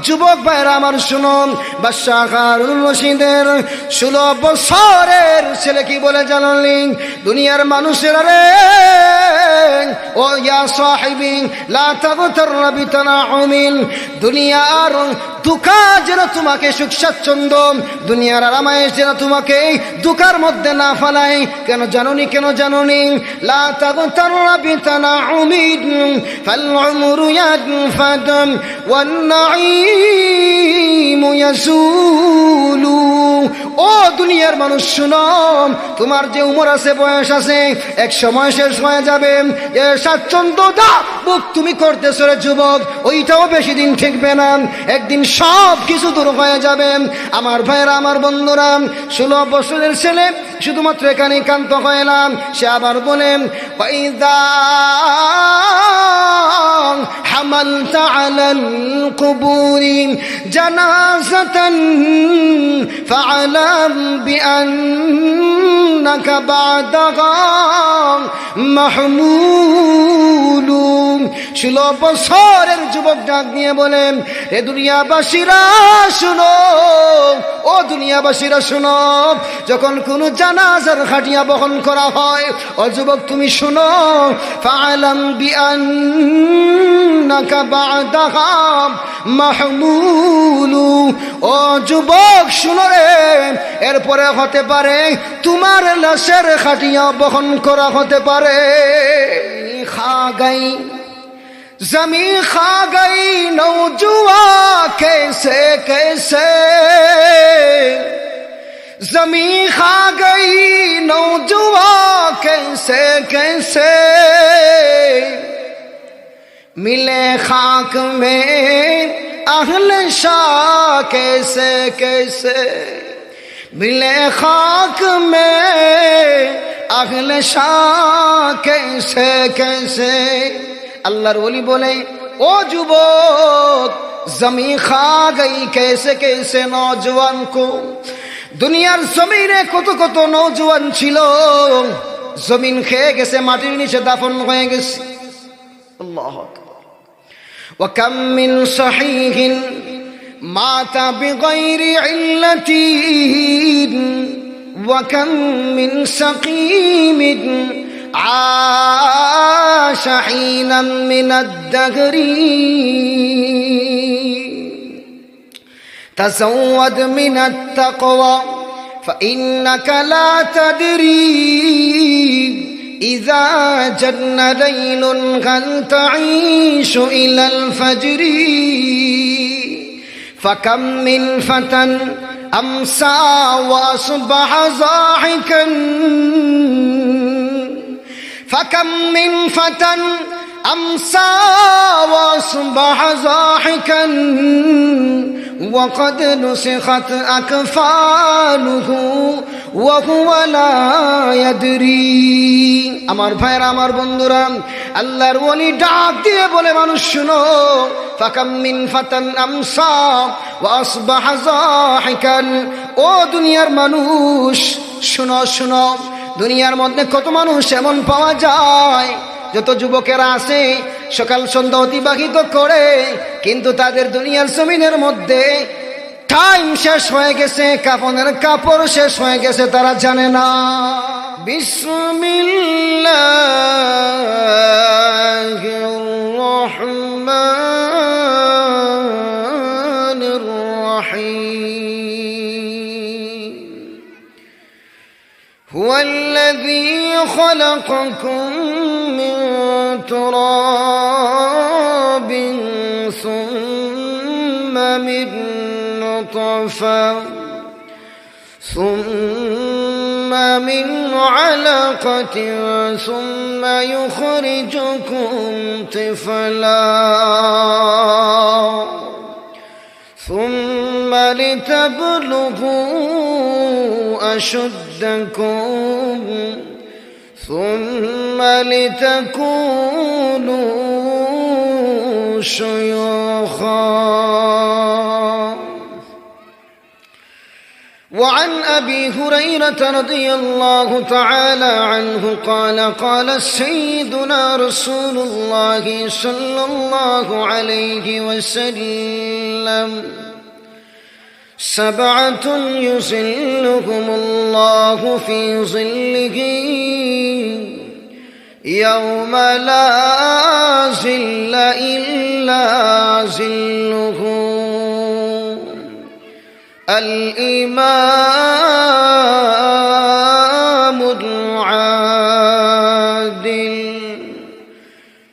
যুবক ভাইরা আমার শুনুন, বাদশাহ হারুন রশিদের 16 বছরের ছেলে কি বলে জানলেন? দুনিয়ার মানুষেরা রে, ও ইয়া সাহিবি লা তাগতার বিতানাউমিন, দুনিয়ার দুঃখা যেন তোমাকে সুখ স্বাচ্ছন্দ্য, দুনিয়ার আরামায়েশ যেন তোমাকে দুঃখার মধ্যে না ফেলায়। কেন জানুনি? কেন জানুনি? লা তাগতার বিতানাউমিন ফাল উমরু ইয়ানফাদ ওয়ান নাঈমু ইয়াসুলু। ও দুনিয়ার মানুষ শুনো, তোমার যে উমর আছে, বয়স আছে, এক সময় শেষ হয়ে যাবে। এ স্বাচ্ছন্দ্যতা বুক তুমি করতেছো রে যুবক, ওইটাও বেশি দিন ঠেকবে না, একদিন সব কিছু দূর হয়ে যাবে। আমার ভাইয়েরা, আমার বন্ধুরা, 16 বছরের ছেলে শুধুমাত্র এখানে কান্ত হয় না, সে আবার বলেন ওয়াইদা হামালতা আলাল কুবুরি জানাজাতান ফাআলাম বিআন্নাকা বা'দাহা মাহমুলু। 16 বছরের যুবক ডাক নিয়ে বলেন, এ দুনিয়াবাসীরা শুনো, ও দুনিয়াবাসীরা শুনো, যখন কোন জানাজার খাটিয়া বহন করা হয়, ও যুবক তুমি শুনো, ফাআলাম বিআন্নাকা বা'দাহা মাহমুলু। ও যুবক শুনো রে, এরপরে হতে পারে তোমার লাশের খাটিয়া বহন করা হতে পারে। খা গাই জমি খা গাই নৌজুয়া कैसे कैसे, जमी खा गई नौजुआ कैसे कैसे, मिले खाक में अहले शाह कैसे कैसे, मिले खाक में अहले शाह कैसे कैसे। আল্লাহর ওলি বলে, ও যুবক, জমি খা গই कैसे कैसे নওজওয়ান কো, দুনিয়ার জমিনে কত কত নওজওয়ান ছিল, জমিন খেয়ে গেছে, মাটির নিচে দাফন হয়ে গেছে। আল্লাহু আকবার। ওয়া কাম মিন সহিহিন মাতা বিগাইরি ইল্লাতিন ওয়া কাম মিন সাকিমিন عاش حينا من الدهر تزود من التقوى فإنك لا تدري إذا جن ليل هل تعيش إلى الفجر فكم من فتى أمسى وأصبح ضاحكا فكم من فتى أمسى وأصبح ضاحكا وقد نسخت أكفانه وهو لا يدري। আমার ভাইরা, আমার বন্ধুরা, আল্লাহর ওলি ডাক দিয়ে বলে, মানুষ শুনো, ফাকাম মিন ফাতান আমসা ওয়া আসবাহা যাহিকান। ও দুনিয়ার মানুষ শুনো, শুনো, দুনিয়ার মধ্যে কত মানুষ এমন পাওয়া যায়, যত যুবকেরা আছে সকাল সন্ধ্যা অতিবাহিত করে, কিন্তু তাদের দুনিয়ার জমিনের মধ্যে টাইম শেষ হয়ে গেছে, কাফনের কাপড় শেষ হয়ে গেছে, তারা জানে না। বিসমিল্লাহির রহমানির রহিম। হুয়াল্লাযী খলাকাকুম মিন তুরাবিন সুম্মা মিন নুতফা সুম্মা মিন আলাকাতিন সুম্মা ইউখরিজুকুম তিফলা ثم لتبلغوا أشدكم ثم لتكونوا شيوخا وعن أبي هريرة رضي الله تعالى عنه قال قال سيدنا رسول الله صلى الله عليه وسلم سبعة يظلهم الله في ظله يوم لا ظل إلا ظله الإمام العادل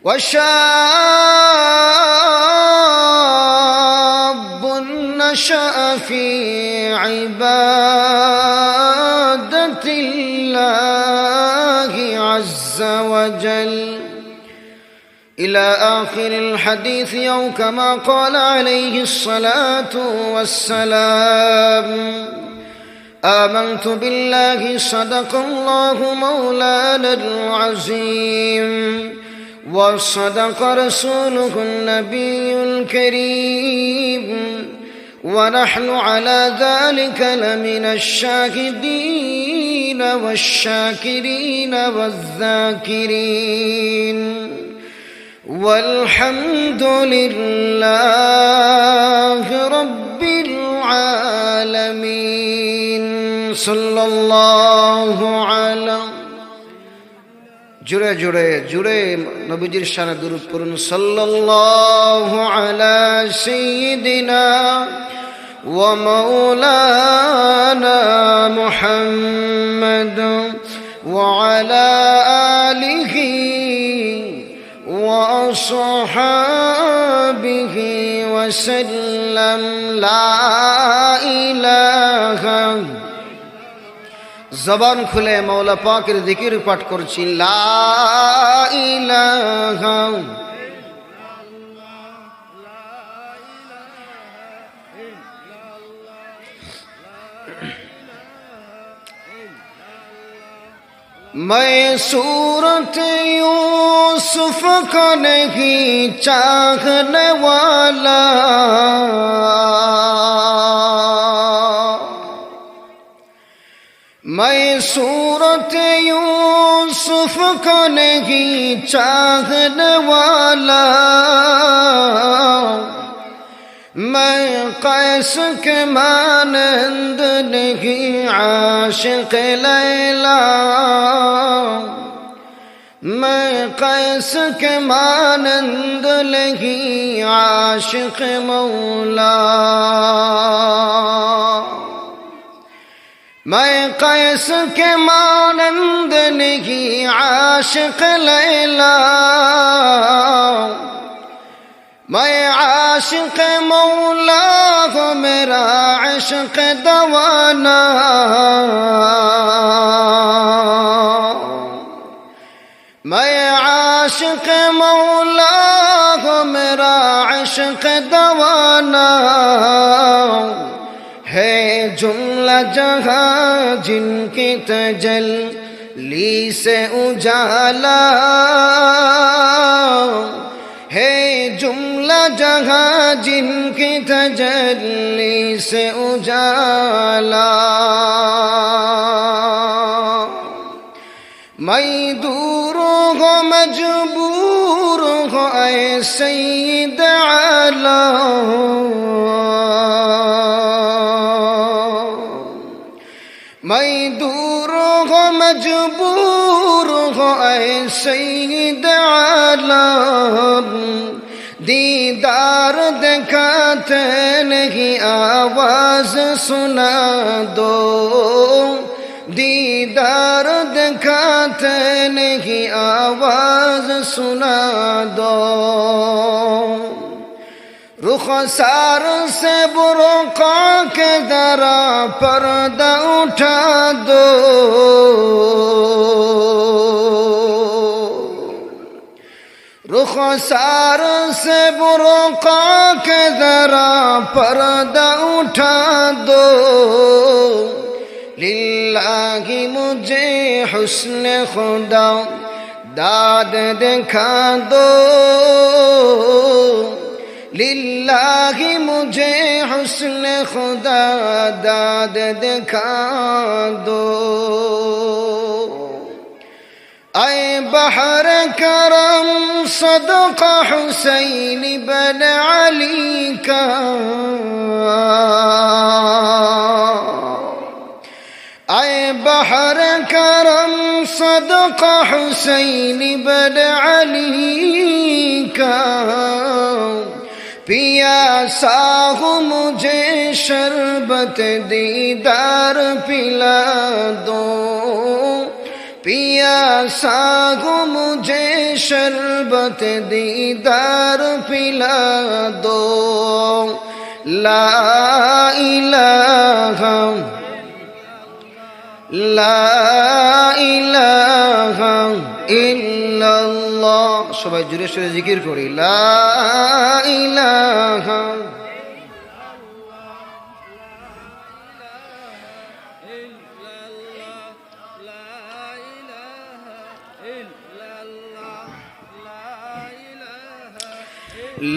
وشاب نشأ في عبادة الله عز وجل إلى آخر الحديث أو كما قال عليه الصلاة والسلام آمنت بالله صدق الله مولانا العظيم وصدق رسوله النبي الكريم ونحن على ذلك لمن الشاهدين والشاكرين والذاكرين والحمد لله رب العالمين صلى الله على جڑے جڑے جڑے نبیجر شان درود پڑھن সাল্লাল্লাহু আলা সাইয়্যিদিনা ওয়া মাওলানা মুহাম্মদ ওয়া আলা আলিহি وصحابه وسلم لا إله زبان کھلے مولا پاکر ذکر پاٹ کرچی لا إله میں صورت یوسف کا نہیں چاہنے والا میں صورت یوسف کا نہیں چاہنے والا میں قیس کے مانند نہیں عاشق لیلا میں قیس کے مانند نہیں عاشق مولا میں قیس کے مانند نہیں عاشق لیلا میں عاشق مولا ہوں میرا عشق دوانا میں عاشق مولا ہوں میرا عشق دوانا ہے جملہ جہاں جن کی تجلی سے اجالا ہے جملہ جہاں جن کی تجلی سے اجالا میں دور ہو مجبور ہو اے سید عالم میں دور ہو مجبور ہو اے سید عالم دیدار دکھاتے نہیں آواز سنا دو دیدار دکھاتے نہیں آواز سنا دو رخسار سے برقع کے ذرا پردہ اٹھا دو رخسار سے برقع کے ذرا پردہ اٹھا دو للہ مجھے حسن خدا داد دکھا دو लिल्लाहि मुझे हुस्न खुदा दाद दिखा दो। ऐ बहर करम सदका हुसैन बन अली का, ऐ बहर करम सदका हुसैन बन अली का, पियासा हूँ मुझे शरबत दीदार पिला दो। पियासा हूँ मुझे शरबत दीदार पिला दो। ला इलाहा इल्लाल्लाह, সবাই জোরে সোরে জিকির করি, লা ইলাহা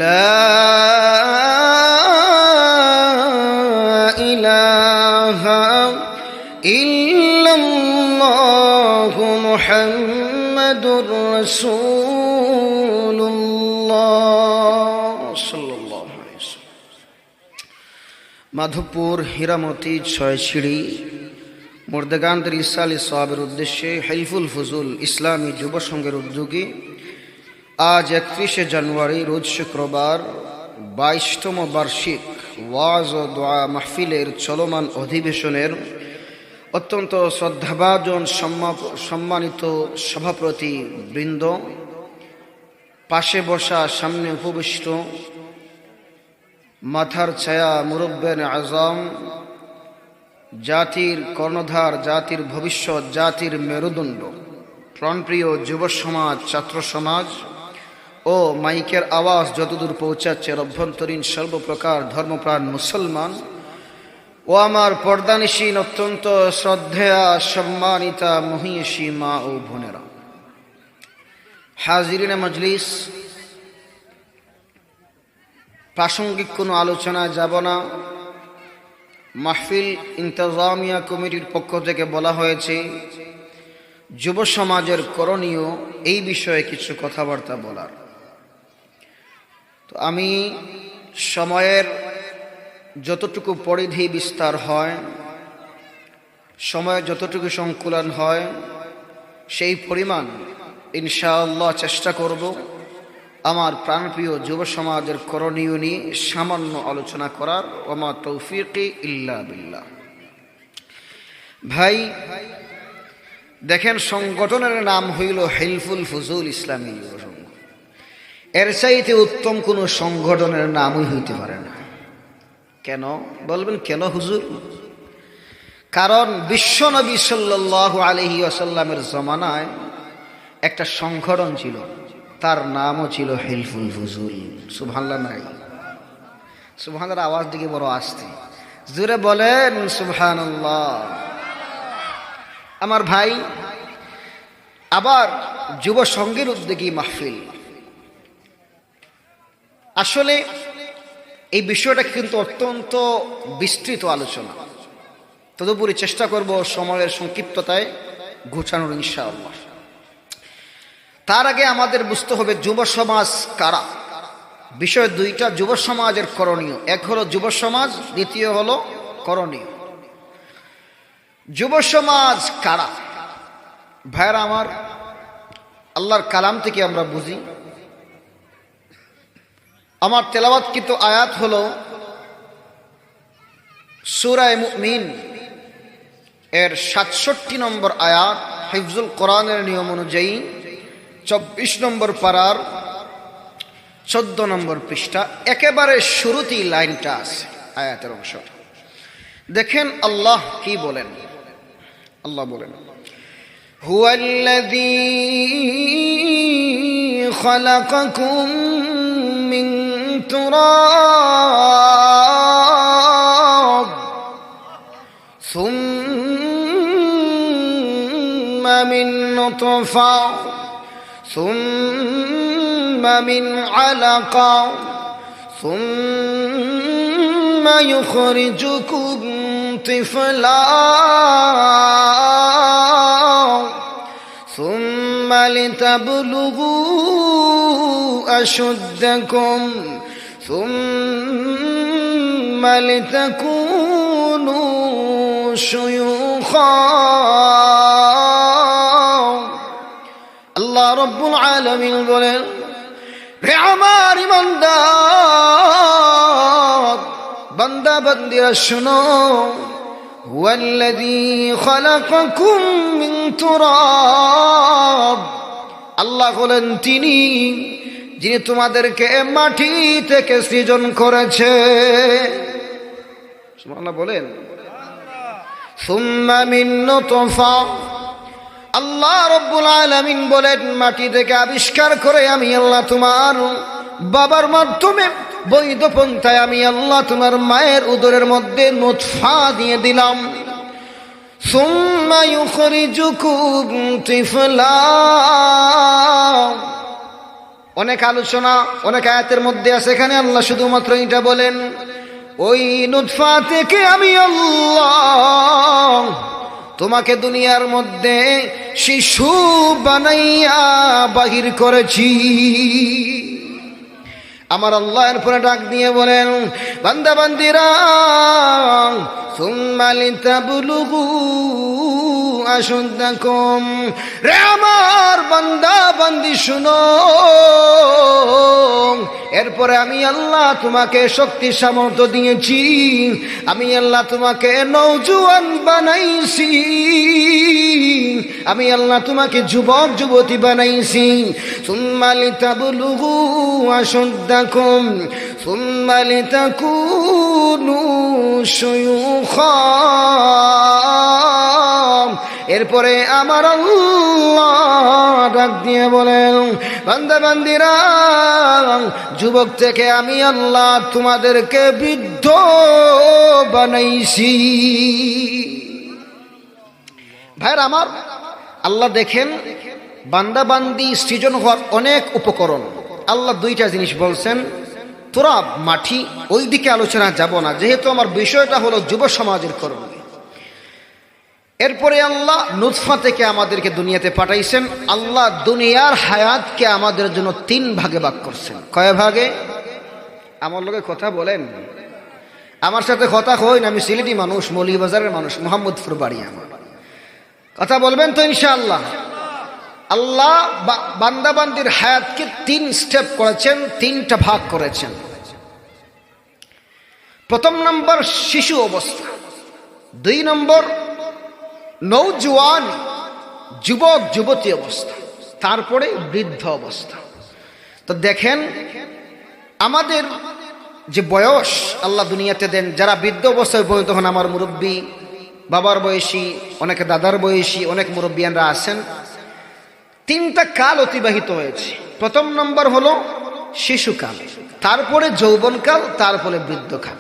লা ইলাহা ইল্লাল্লাহু মুহাম্মাদুর রাসূলুল্লাহ সাল্লাল্লাহু আলাইহি ওয়াসাল্লাম। মাধবপুর হীরামতি ছয়ছিড়ি মুর্দেগানদের ঈসা আলী সাহাবের উদ্দেশ্যে হেলফুল ফুজুল ইসলামী যুব সংঘের উদ্যোগে আজ 31শে জানুয়ারি রোজ শুক্রবার 22তম বার্ষিক ওয়াজ ও দোয়া মাহফিলের চলমান অধিবেশনের অত্যন্ত শ্রদ্ধাভাজন সম্মানিত সভাপতি বৃন্দ, পাশে বসা সামনে উপবিষ্ট মাথার ছায়া মুরব্বেন আজম, জাতির কর্ণধার, জাতির ভবিষ্যৎ, জাতির মেরুদণ্ড, প্রাণপ্রিয় যুব সমাজ, ছাত্র সমাজ ও মাইকের আওয়াজ যতদূর পৌঁছাচ্ছে অভ্যন্তরীণ সর্বপ্রকার ধর্মপ্রাণ মুসলমান ও আমার পর্দানিসীন অত্যন্ত শ্রদ্ধেয়া সম্মানিতা মহিষী মা ও বোনেরা, হাজিরিনে মজলিস, প্রাসঙ্গিক কোনো আলোচনায় যাব না। মাহফিল ইন্তজামিয়া কমিটির পক্ষ থেকে বলা হয়েছে যুব সমাজের করণীয় এই বিষয়ে কিছু কথাবার্তা বলার। তো আমি সময়ের যতটুকু পরিধি বিস্তার হয়, সময়ের যতটুকু সংকুলন হয়, সেই পরিমাণ ইনশাআল্লাহ চেষ্টা করব আমার প্রাণপ্রিয় যুব সমাজের করণীয় নিয়ে সামান্য আলোচনা করার। ওমা তৌফিকি ইল্লা বিল্লাহ। ভাই দেখেন, সংগঠনের নাম হইল হেলফুল ফুজুল ইসলামী যুব সংঘ। এর চাইতে উত্তম কোনো সংগঠনের নামই হইতে পারে না। কেন বলবেন, কেন হুজুর? কারণ বিশ্বনবী সাল্লাল্লাহু আলাইহি ওয়াসাল্লামের জমানায় একটা সংগঠন ছিল, তার নামও ছিল হেলফুল ফুজুল। সুবহানাল্লাহ নাই? সুবহানাল্লাহর আওয়াজ দিকে বড় আসতে, জোরে বলেন সুবহানাল্লাহ। আমার ভাই, আবার যুব সংঘের উদ্যোগী মাহফিল, আসলে এই বিষয়টা কিন্তু অত্যন্ত বিস্তৃত আলোচনা। তদুপরি চেষ্টা করব সময়ের সংক্ষিপ্ততায় ঘোচানোর ইনশাআল্লাহ। তার আগে আমাদের বুঝতে হবে যুব সমাজ কারা। বিষয় দুইটা, যুব সমাজের করণীয়। এক হলো যুব সমাজ, দ্বিতীয় হলো করণীয়। যুব সমাজ কারা? ভাইরা আমার, আল্লাহর কালাম থেকে আমরা বুঝি। আমার তেলাওয়াতকৃত আয়াত হলো সূরা মুমিন এর 67 নম্বর আয়াত, হিফজুল কোরআনের নিয়ম অনুযায়ী 24 নম্বর পারার 14 নম্বর পৃষ্ঠা, একেবারে শুরুতেই লাইনটা আছে আয়াতের অংশটা। দেখেন আল্লাহ কি বলেন। আল্লাহ বলেন, হুয়াল্লাযী খালাকাকুম মিন তুরাব সুম্মা মিন নুতফা সুম্মা মিন আলাকা সুম্মা ইউখরিজুকুম তিফলা সুম্মা লিতাবলুগু আশুদ্দাকুম সুম্মা লিতাকুনু শুয়ুখা। আল্লাহ রাব্বুল আলামিন বলেন, হে আমার ইমানদার বান্দা বান্দিরা শুনো, হুয়াল্লাযী খালাকাকুম মিন তুরাব, আল্লাহ হলেন তিনি যিনি তোমাদেরকে মাটি থেকে সৃজন করেছে। সুবহানাল্লাহ বলেন। সুম্মা মিন নুতফা, আল্লাহ রাব্বুল আলামিন বলেন মাটি থেকে আবিষ্কার করে আমি আল্লাহ তোমার বাবার মাধ্যমে বৈধ পন্থায় আমি আল্লাহ তোমার মায়ের উদরের মধ্যে নুতফা দিয়ে দিলাম। সুম্মা ইউখরিজুকুম তিফলা, অনেক আলোচনা অনেক আয়াতের মধ্যে আছে, এখানে আল্লাহ শুধুমাত্র এটা বলেন ওই নুতফা থেকে আমি আল্লাহ তোমাকে দুনিয়ার মধ্যে শিশু বানাইয়া বাহির করেছি। আমার আল্লাহ এরপরে ডাক দিয়ে বলেন, বান্দা বান্দিরা সুম্মা লিতাবলুগু আশুদ্দাকুম, রে আমার বান্দা বান্দি শুনো, এরপরে আমি আল্লাহ তোমাকে শক্তি সামর্থ্য দিয়েছি, আমি আল্লাহ তোমাকে নওজোয়ান বানাইছি, আমি আল্লাহ তোমাকে যুবক যুবতী বানাইছি। সুম্মা লিতাবলুগু আশুদ্দাকুম সুম্মা লিতাকুনু শুয়ুখা, এরপরে আমার আল্লাহ ডাক দিয়ে বলেন, বান্দা বান্দিরা যুবক থেকে আমি আল্লাহ তোমাদেরকে বৃদ্ধ বানাইছি। ভাইরা আমার, আল্লাহ দেখেন বান্দা বান্দি সৃজন হওয়ার অনেক উপকরণ। আল্লাহ দুইটা জিনিস বলছেন, তুরাব মাটি, ওই দিকে আলোচনা যাব না, যেহেতু আমার বিষয়টা হলো যুব সমাজের কর্ম। এরপরে আল্লাহ নুতফা থেকে আমাদেরকে দুনিয়াতে পাঠাইছেন। আল্লাহ দুনিয়ার হায়াতকে আমাদের জন্য 3 ভাগে ভাগ করছেন। কয় ভাগে? আমার লোকে কথা বলেন, আমার সাথে কথা কই না, আমি সিলেটি মানুষ, মৌলভীবাজারের মানুষ, মোহাম্মদপুর বাড়ি আমার। কথা বলবেন তো ইনশাআল্লাহ। আল্লাহ বান্দাবান্দির হায়াতকে 3 স্টেপ করেছেন, 3টা ভাগ করেছেন। প্রথম নম্বর শিশু অবস্থা, 2 নম্বর নৌজওয়ান যুবক যুবতী অবস্থা, তারপরে বৃদ্ধ অবস্থা। তো দেখেন আমাদের যে বয়স আল্লাহ দুনিয়াতে দেন, যারা বৃদ্ধ অবস্থায় উপনীত হন, আমার মুরব্বী বাবার বয়সী, অনেকে দাদার বয়সী, অনেক মুরব্বিয়ানরা আছেন, 3টা কাল অতিবাহিত হয়েছে। প্রথম নম্বর হলো শিশুকাল, তারপরে যৌবনকাল, তারপরে বৃদ্ধকাল।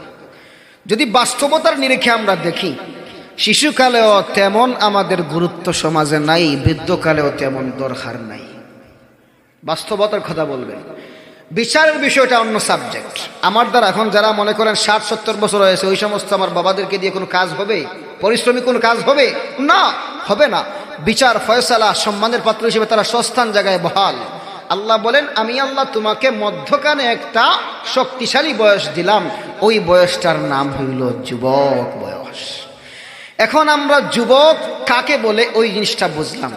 যদি বাস্তবতার নিরিখে আমরা দেখি, শিশুকালেও তেমন আমাদের গুরুত্ব সমাজে নাই, বৃদ্ধকালেও তেমন দরকার নাই। বাস্তবতার কথা বলবেন, বিচারের বিষয়টা অন্য সাবজেক্ট। আমার দ্বারা এখন যারা মনে করেন 60-70 বছর হয়েছে, ওই সমস্ত আমার বাবাদেরকে দিয়ে কোনো কাজ হবে? পরিশ্রমিক কোনো কাজ হবে না, হবে না। বিচার ফয়সালা সম্মানের পাত্র হিসেবে তারা সস্থান জায়গায় বহাল। আল্লাহ বলেন, আমি আল্লাহ তোমাকে মধ্যখানে একটা শক্তিশালী বয়স দিলাম, ওই বয়সটার নাম হইল যুবক বয়স। এখন আমরা যুবক কাকে বলে ওই জিনিসটা বুঝলাম।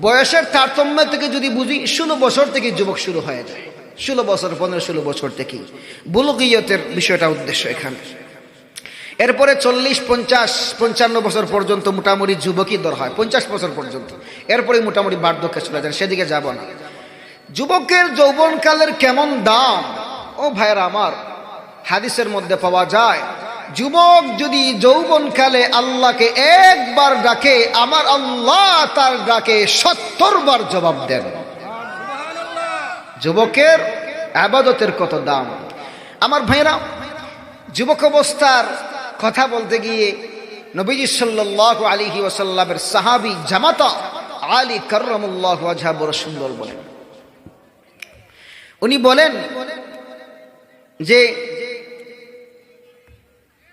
বয়সের তারতম্য থেকে যদি বুঝি, 16 বছর থেকে যুবক শুরু হয়ে যায়, 16 বছর 15-16 বছর থেকে বুলুগিয়তের বিষয়টা উদ্দেশ্য এখানে। এরপরে 40-50-55 বছর পর্যন্ত মোটামুটি যুবকই দর হয়, 50 বছর পর্যন্ত। এরপরে মোটামুটি বার্ধক্যে চলে যান, সেদিকে যাব না। যুবকের যৌবনকালের কেমন দাম ও ভাইরা আমার, হাদিসের মধ্যে পাওয়া যায়, যুবক যদি যৌবনকালে আল্লাহকে একবার ডাকে, আমার আল্লাহ তার ডাকে 70 বার জবাব দেন। যুবকের ইবাদতের কত দাম আমার ভাইরা। যুবক অবস্থার কথা বলতে গিয়ে নবীজি সাল্লাল্লাহু আলাইহি ওয়াসাল্লামের সাহাবী জামাতা আলী কাররামাল্লাহু ওয়াজহা বড় সুন্দর বলেন। উনি বলেন, যে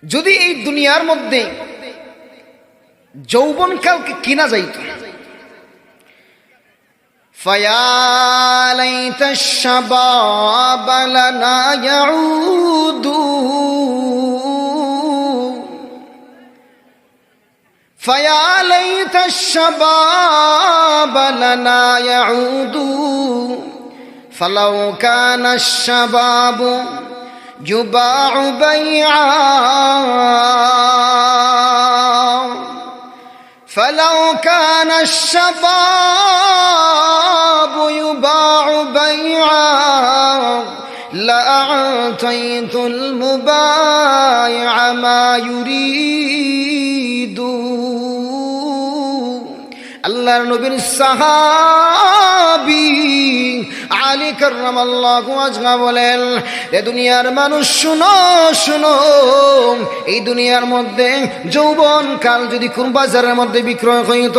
যদি এই দুনিয়ার মধ্যে যৌবনকালকে কিনা যাইত, فيا ليت الشباب لنا يعود فيا ليت الشباب لنا يعود فلو كان الشباب يباع بيعا فلو كان الشباب يباع بيعا لأعطيت المبايع ما يريد আল্লাহর নবীর সাহাবী আলী কাররামাল্লাহু ওয়াজহা বলেন, এ দুনিয়ার মানুষ শুনো শুনো, এই দুনিয়ার মধ্যে যৌবন কাল যদি কোন বাজারের মধ্যে বিক্রয় হইত,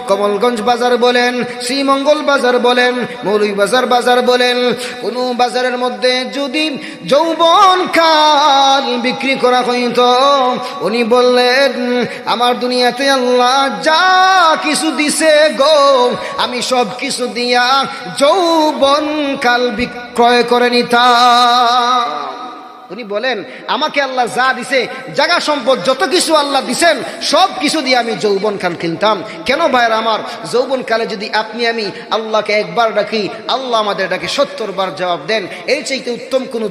কমলগঞ্জ বাজার বলেন, শ্রীমঙ্গল বাজার বলেন, মৌলভীবাজার বাজার বলেন, কোন বাজারের মধ্যে যদি যৌবন কাল বিক্রি করা হইত, উনি বললেন আমার দুনিয়াতে আল্লাহ যা কিছু দিছে গো, আমি সব কিছু দিয়া যৌবন কাল বিক্রয় করে নিতাম। উনি বলেন আমাকে আল্লাহ যা দিছে, জায়গা সম্পদ যত কিছু আল্লাহ দিছেন, সব কিছু দিয়ে আমি যৌবন কাল কিনতাম। কেন ভাইরা আমার, যৌবন কালে যদি আপনি আমি আল্লাহকে একবার ডাকি, আল্লাহ আমাদের ডাকে 70 বার জবাব দেন। এর চাইতে উত্তম কোনো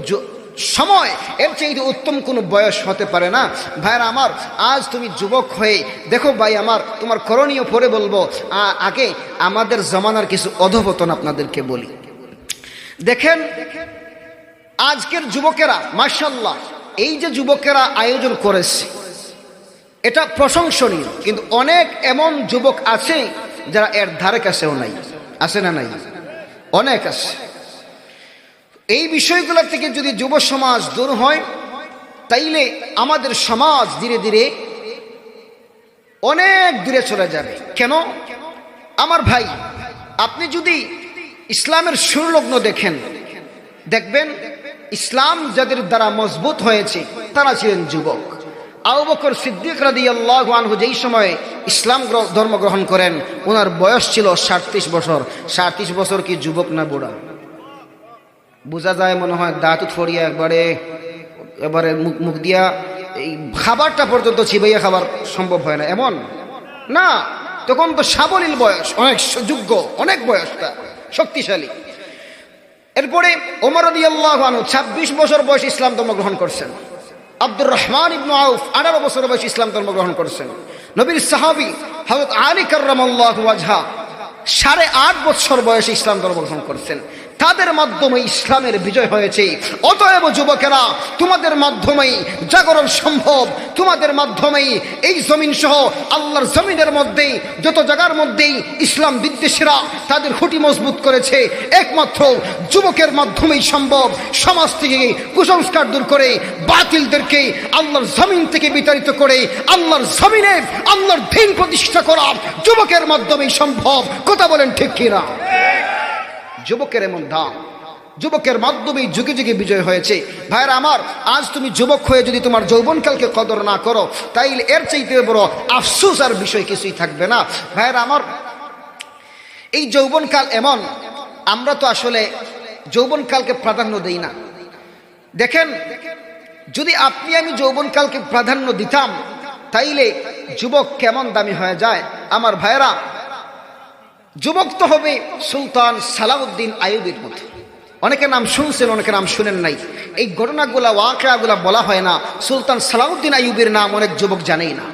সময়, এর চাইতে উত্তম কোনো বয়স হতে পারে না। ভাইরা আমার, আজ তুমি যুবক হয়ে দেখো ভাই আমার, তোমার করণীয় পরে বলবো, আগে আমাদের জমানার কিছু অধঃপতন আপনাদেরকে বলি। দেখেন আজকের যুবকেরা মাশাআল্লাহ, এই যে যুবকেরা আয়োজন করেছে এটা প্রশংসনীয়, কিন্তু অনেক এমন যুবক আছে যারা এর ধারে কাছেও নাই। আছে না নাই? অনেক আছে। এই বিষয়গুলো থেকে যদি যুব সমাজ দূর হয়, তাইলে আমাদের সমাজ ধীরে ধীরে অনেক দূরে চলে যাবে। কেন আমার ভাই, আপনি যদি ইসলামের সুরলগ্ন দেখেন, দেখবেন ইসলাম যাদের দ্বারা মজবুত হয়েছে তারা ছিলেন যুবক। আবু বকর সিদ্দিক রাদিয়াল্লাহু আনহু যেই সময় ইসলাম ধর্ম গ্রহণ করেন, ওনার বয়স ছিল 37 বছর। 37 বছর কি যুবক না বুড়া? বোঝা যায় মনে হয় দাঁত ফড়িয়া এবারে মুখ দিয়া এই খাবারটা পর্যন্ত চিবাইয়া খাবার সম্ভব হয় না, এমন না। তখন তো সাবলীল বয়স, অনেক যোগ্য, অনেক বয়সটা শক্তিশালী। এরপরে ওমর রাদিয়াল্লাহু আনহু 26 বছর বয়সে ইসলাম ধর্ম গ্রহণ করছেন। আব্দুর রহমান ইবনে আউফ 18 বছর বয়সে ইসলাম ধর্ম গ্রহণ করছেন। নবীর সাহাবী হযরত আলী কাররামাল্লাহু ওয়াজহা 8.5 বছর বয়সে ইসলাম ধর্ম গ্রহণ করছেন। তাদের মাধ্যমে ইসলামের বিজয় হয়েছে। অতএব যুবকেরা, তোমাদের মাধ্যমেই জাগরণ সম্ভব, তোমাদের মাধ্যমেই এই জমিন সহ আল্লাহর জমিনের মধ্যে যত জায়গার মধ্যেই ইসলাম বিদ্বেষীরা তাদের খুঁটি মজবুত করেছে, একমাত্র যুবকের মাধ্যমেই সম্ভব। সমাজ থেকে কুসংস্কার দূর করে বাতিলদেরকে আল্লাহর জমিন থেকে বিতাড়িত করে আল্লাহর জমিনে আল্লাহর দ্বীন প্রতিষ্ঠা করা যুবকের মাধ্যমেই সম্ভব। কথা বলেন ঠিক কিনা? যুবকের এমন দাম, যুবকের মাধ্যমেই যুগে যুগে বিজয় হয়েছে। ভাইরা আমার, আজ তুমি যুবক হয়ে যদি তোমার যৌবনকালকে কদর না করো, তাইলে এর চাইতে বড় আফসোস আর বিষয় কিছুই থাকবে না। ভাইরা আমার, এই যৌবনকাল এমন, আমরা তো আসলে যৌবনকালকে প্রাধান্য দেই না। দেখেন, যদি আপনি আমি যৌবনকালকে প্রাধান্য দিতাম, তাইলে যুবক কেমন দামি হয়ে যায়। আমার ভাইরা, যুবক তো হবে সুলতান সালাউদ্দিন আইয়ুবের মতো। অনেকে নাম শুনছেন, অনেকে নাম শুনেন নাই। এই ঘটনাগুলা ওয়াকিয়াগুলা বলা হয় না। সুলতান সালাউদ্দিন আইয়ুবের নাম অনেক যুবক জানেই না,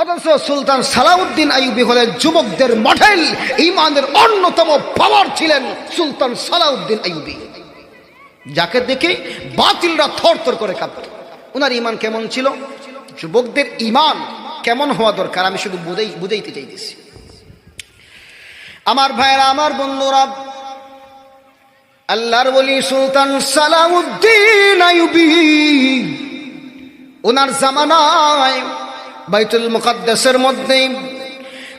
অথচ সুলতান সালাউদ্দিন আইয়ুবী হলেন যুবকদের মডেল। ইমানের অন্যতম পাওয়ার ছিলেন সুলতান সালাউদ্দিন আইয়ুবী, যাকে দেখে বাতিলরা থরথর করে কাঁপত। ওনার ইমান কেমন ছিল? যুবকদের ইমান কেমন হওয়া দরকার আমি শুধু বুঝাইতে চাইতেছি। আমার ভাইরা, আমার বন্ধুরা, আল্লাহর ওলি সুলতান সালাউদ্দিন আইয়ুবী, ওনার জামানায় বাইতুল মুকাদ্দাসের মধ্যে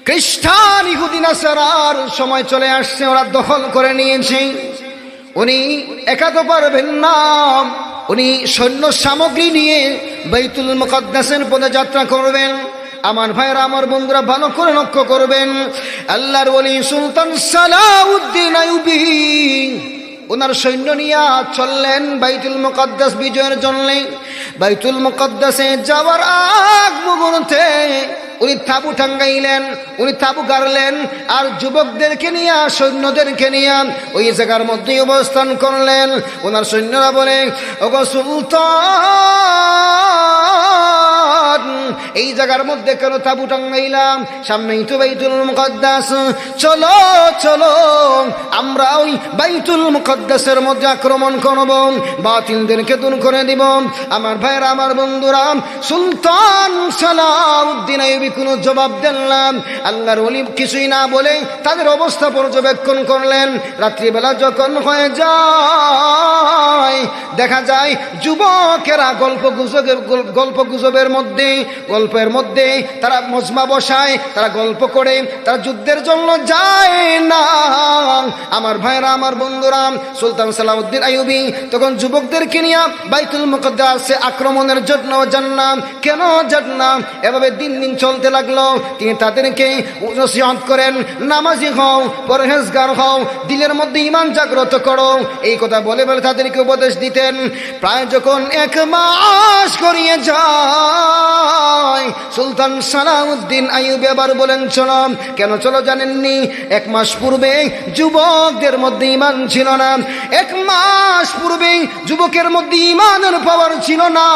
খ্রিস্টান ইহুদি নাসারার সময় চলে আসছে, ওরা দখল করে নিয়েছে। উনি একা তো পারবেন না, উনি সৈন্য সামগ্রী নিয়ে বাইতুল মুকাদ্দাসের পথে যাত্রা করবেন। আমার ভাইরা আমার বন্ধুরা ভালো করে লক্ষ্য করবেন, আল্লাহর ওলি সুলতান সালাউদ্দিন আইয়ুবী ওনার সৈন্য নিয়ে চললেন বাইতুল মুকাদ্দাস বিজয়ের জন্য। বাইতুল মুকাদ্দাসে যাওয়ার আগ মুহূর্তে উনি তাবু টাঙ্গাইলেন, উনি তাবু গাড়লেন, আর যুবকদেরকে নিয়ে সৈন্যদেরকে নিয়ে ওই জায়গার মধ্যেই অবস্থান করলেন। ওনার সৈন্যরা বলে, ওগো সুলতান, এই জায়গার মধ্যে কেন তাবু টাঙ্গাইলাম? সামনেই তো বাইতুল মুকাদ্দাস, চলো চলো আমরা ওই বাইতুল মুকাদ্দাসের মধ্যে আক্রমণ করব, বাতিলদেরকে দূর করে দিব। আমার ভাইরা আমার বন্ধুরা, সুলতান সালাউদ্দিন আইয়ুবী কোনো জবাব দেন না। আল্লাহর ওলি কিছুই না বলে তাদের অবস্থা পর্যবেক্ষণ করলেন। রাত্রিবেলা যখন হয়ে যায়, দেখা যায় যুবকেরা গল্পের মধ্যে তারা মজমা বসায়, তারা গল্প করে, তারা যুদ্ধের জন্য যায় না। আমার ভাইরা আমার বন্ধুরা, সুলতান সালাউদ্দিন আইয়ুবী তখন যুবকদেরকে নিয়ে বাইতুল মুকাদ্দাসে আক্রমণের জন্য যান না। কেন যান না? এভাবে দিন দিন চলতে লাগলো। তিনি তাদেরকে নসিহত করেন, নামাজি হও, পরহেজগার হও, দিলের মধ্যে ঈমান জাগ্রত করো, এই কথা বলে বলে তাদেরকে উপদেশ দিতেন। প্রায় যখন 1 মাস করিয়ে যায়, সুলতান সালাউদ্দিন আইয়ুবী আবার বলেন, চলো। কেন চলো জানেননি? 1 মাস পূর্বে যুবকদের মধ্যে ঈমান ছিল না। 1 মাস পূর্বে যুবকের মধ্যে ঈমানের পাওয়ার ছিল না।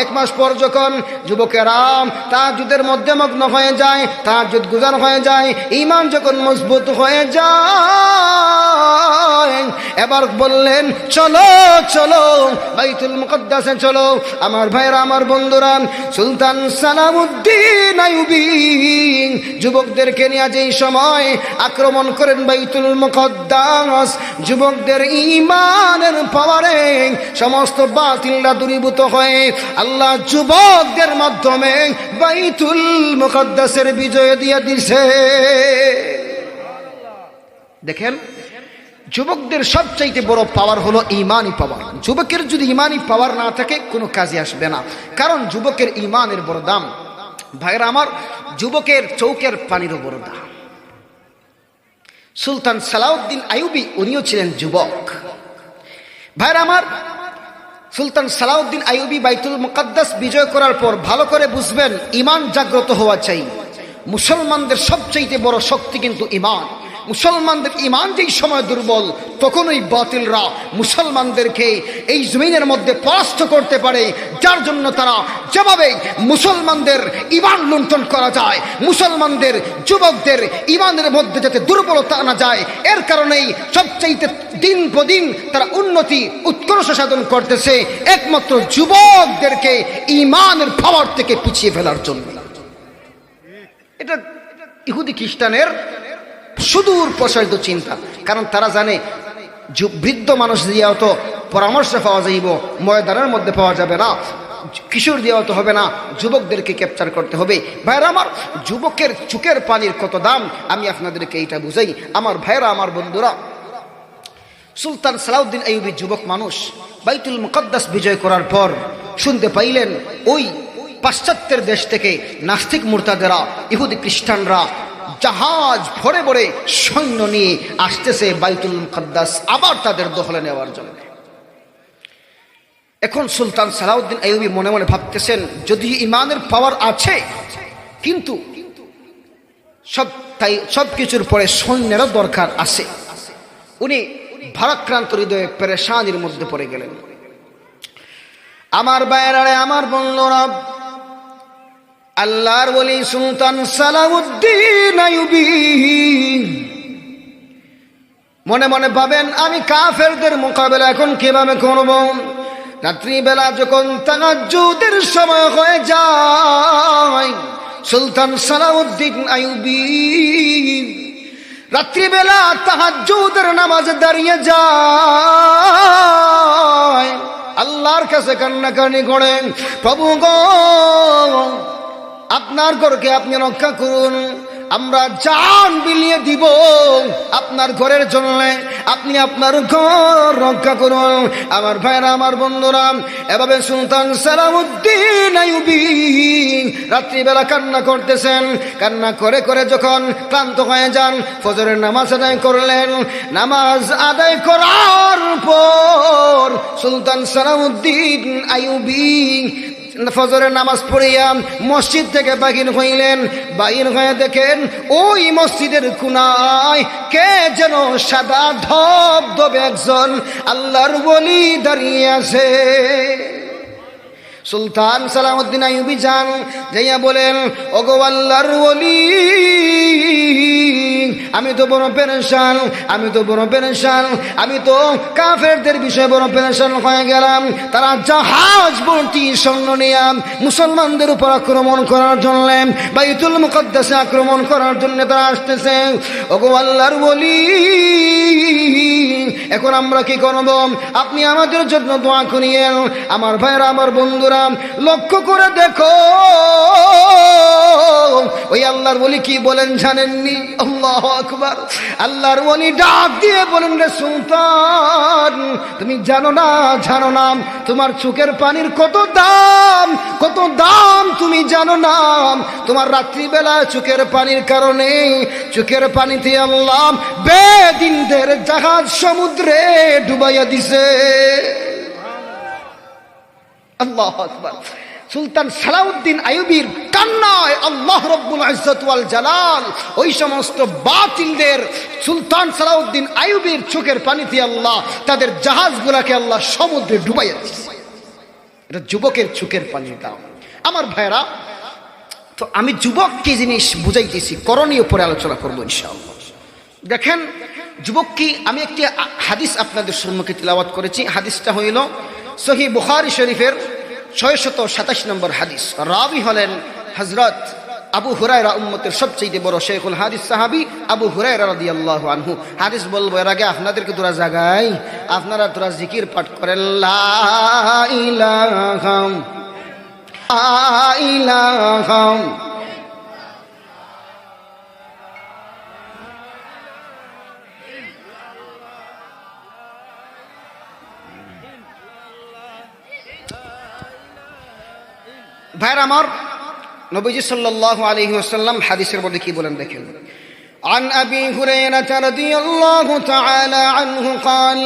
1 মাস পর যখন যুবকেরা তাহাজ্জুদের মধ্যে মগ্ন হয়ে যায়, তাহাজ্জুদ গুজার হয়ে যায়, ঈমান যখন মজবুত হয়ে যায়, এবার বললেন, চলো চলো বাইতুল মুকাদ্দাসে চলো। আমার ভাইরা আমার বন্ধুরা, সুলতান সালাউদ্দিন আইয়ুবী যুবকদেরকে নিয়ে যেই সময় আক্রমণ করেন বাইতুল মুকাদ্দাস, যুবকদের ঈমানের পাওয়ারে সমস্ত বাতিলরা দূরীভূত হয়ে আল্লাহ যুবকদের মাধ্যমে বাইতুল মুকাদ্দাসের বিজয় দিয়ে দিছে। দেখেন, যুবকদের সবচাইতে বড় পাওয়ার হলো ঈমানি পাওয়ার। যুবকের যদি ঈমানি পাওয়ার না থাকে কোনো কাজে আসবে না, কারণ যুবকের ঈমানের বড় দাম। ভাইরা আমার, যুবকের চৌকের পানিরও বড় দাম। সুলতান সালাউদ্দিন আইয়ুবী উনিও ছিলেন যুবক। ভাইরা আমার, সুলতান সালাউদ্দিন আইয়ুবী বাইতুল মুকাদ্দাস বিজয় করার পর ভালো করে বুঝবেন, ঈমান জাগ্রত হওয়া চাই। মুসলমানদের সবচাইতে বড় শক্তি কিন্তু ঈমান। মুসলমানদের ঈমান যেই সময় দুর্বল, তখন ওই বাতিলরা মুসলমানদেরকে এই জমিনের মধ্যে পরাস্ত করতে পারে। যার জন্য তারা যেভাবে মুসলমানদের ঈমান লুণ্ঠন করা যায়, মুসলমানদের যুবকদের ঈমানের মধ্যে যাতে দুর্বলতা আনা যায়, এর কারণেই সবচাইতে দিন প্রদিন তারা উন্নতি উৎকর্ষ সাধন করতেছে, একমাত্র যুবকদেরকে ঈমানের পাওয়ার থেকে পিছিয়ে ফেলার জন্য। এটা ইহুদি খ্রিস্টানের সুদূর প্রসারিত চিন্তা। কারণ তারা জানে বৃদ্ধ মানুষ দিয়ে অত পরামর্শ পাওয়া যাইব, ময়দানের মধ্যে পাওয়া যাবে না, কিশোর দিয়ে অত হবে না, যুবকদেরকে ক্যাপচার করতে হবে। ভাইরা আমার, যুবকের চোখের পানির কত দাম আমি আপনাদেরকে এইটা বুঝাই। আমার ভাইরা আমার বন্ধুরা, সুলতান সালাউদ্দিন আইয়ুবী যুবক মানুষ বাইতুল মুকাদ্দাস বিজয় করার পর শুনতে পাইলেন ওই পাশ্চাত্যের দেশ থেকে নাস্তিক মুরতাদেরা, ইহুদি খ্রিস্টানরা জাহাজ ভরে ভরে সৈন্য নিয়ে আসতেছে বাইতুল মুকাদ্দাস আবার তাদের দখলে নেওয়ার জন্য। এখন সুলতান সালাউদ্দিন আইয়ুবী মনে মনে ভাবতেছেন, যদি ঈমানের পাওয়ার আছে, কিন্তু সব কিছুর পরে সৈন্যেরও দরকার আছে। উনি ভারাক্রান্ত হৃদয়ে পেরেশানির মধ্যে পড়ে গেলেন। আমার বাইরে আমার বন্ধুরা, আল্লাহর ওলি সুলতান সালাউদ্দিন আইয়ুবী মনে মনে ভাবেন, আমি কাফেরদের মোকাবেলা এখন কিভাবে করব? রাত্রিবেলা যখন তাহাজ্জুদের সময় হয়ে যায়, সুলতান সালাউদ্দিন আইয়ুবী রাত্রিবেলা তাহাজ্জুদের নামাজে দাঁড়িয়ে যায়, আল্লাহর কাছে কান্নাকানি করেন, প্রভু গো, আপনার ঘরকে আপনি রক্ষা করুন, আমরা জান বিলিয়ে দিব আপনার ঘরের জন্য। আপনি আপনার ঘর রক্ষা করুন। আমার ভাইরা, আমার বন্ধুরা, এভাবে সুলতান সালাউদ্দিন আইয়ুবী রাত্রিবেলা কান্না করতেছেন। কান্না করে করে যখন ক্লান্ত হয়ে যান, ফজরের নামাজ আদায় করলেন। নামাজ আদায় করার পর সুলতান সালাউদ্দিন আইয়ুবী ফজরের নামাজ পড়িয়া মসজিদ থেকে বাহির হইলেন। বাহির হয়ে দেখেন ওই মসজিদের কোনায় কে যেন সাদা ধবধবে একজন আল্লাহর ওলি দাঁড়িয়ে আছে। সুলতান সালাউদ্দিন আইয়ুবী যান, যাইয়া বলেন, ওগো আল্লাহর ওলি, আমি তো বড় পেরেশান, আমি তো বড় পেরেশান, আমি তো কাফেরদের বিষয়ে বড় পেরেশান হয়ে গেলাম। তারা জাহাজ ভর্তি সৈন্য নিয়ে মুসলমানদের উপর আক্রমণ করার জন্য, বাইতুল মুকদ্দাসে আক্রমণ করার জন্য তারা আসতেছে। ওগো আল্লাহর ওলি, এখন আমরা কি করব? আপনি আমাদের জন্য দোয়া করিয়েন। আমার ভাইরা, আমার বন্ধুরা, লক্ষ্য করে দেখো ওই আল্লাহর ওলি কি বলেন জানেননি? আল্লাহু আকবার। আল্লাহর ওলি ডাক দিয়ে বলেন, রে সুলতান, তুমি জানো না, জানো না তোমার চোখের পানির কত দাম, কত দাম তুমি জানো না? তোমার রাত্রিবেলা চোখের পানির কারণে, চোখের পানিতে আল্লাহ বেদিনদের জাহাজ সমুদ্রে ডুবাইয়া দিছে। আল্লাহু আকবার। সুলতান সালাউদ্দিন আইয়ুবীর কান্নায় আল্লাহ রব্বুল ইজ্জত ওয়াল জালাল ওই সমস্ত বাতিলদের সুলতান সালাউদ্দিন আইয়ুবীর চোখের পানিতে আল্লাহ তাদের জাহাজগুলোকে আল্লাহ সমুদ্রে ডুবাইয়া দিয়েছে। এটা যুবকের চোখের পানির দাম। আমার ভাইরা, তো আমি যুবক কি জিনিস বুঝাইতেছি, করণীয় পরে আলোচনা করবো ইনশাআল্লাহ। দেখেন যুবক কি, আমি একটি হাদিস আপনাদের সম্মুখে তিলাওয়াত করেছি। হাদিসটা হইল সহিহ বুখারী শরীফের 627 নম্বর হাদিস। রাবি হলেন হযরত আবু হুরায়রা, উম্মতের সবচেয়ে বড় শেখুল হাদিস সাহাবী আবু হুরায়রা রাদিয়াল্লাহু আনহু। হাদিস বলবো এর আগে আপনাদেরকে দুরা জায়গায় আপনারা দুরা জিকির পাঠ করেন, লা ইলাহা ইল্লাল্লাহ। ভাইরা আমার, নবীজি সাল্লাল্লাহু আলাইহি ওয়াসাল্লাম হাদিসের মধ্যে কি বলেন দেখেন। عن أبي هريرة رضي الله تعالى عنه قال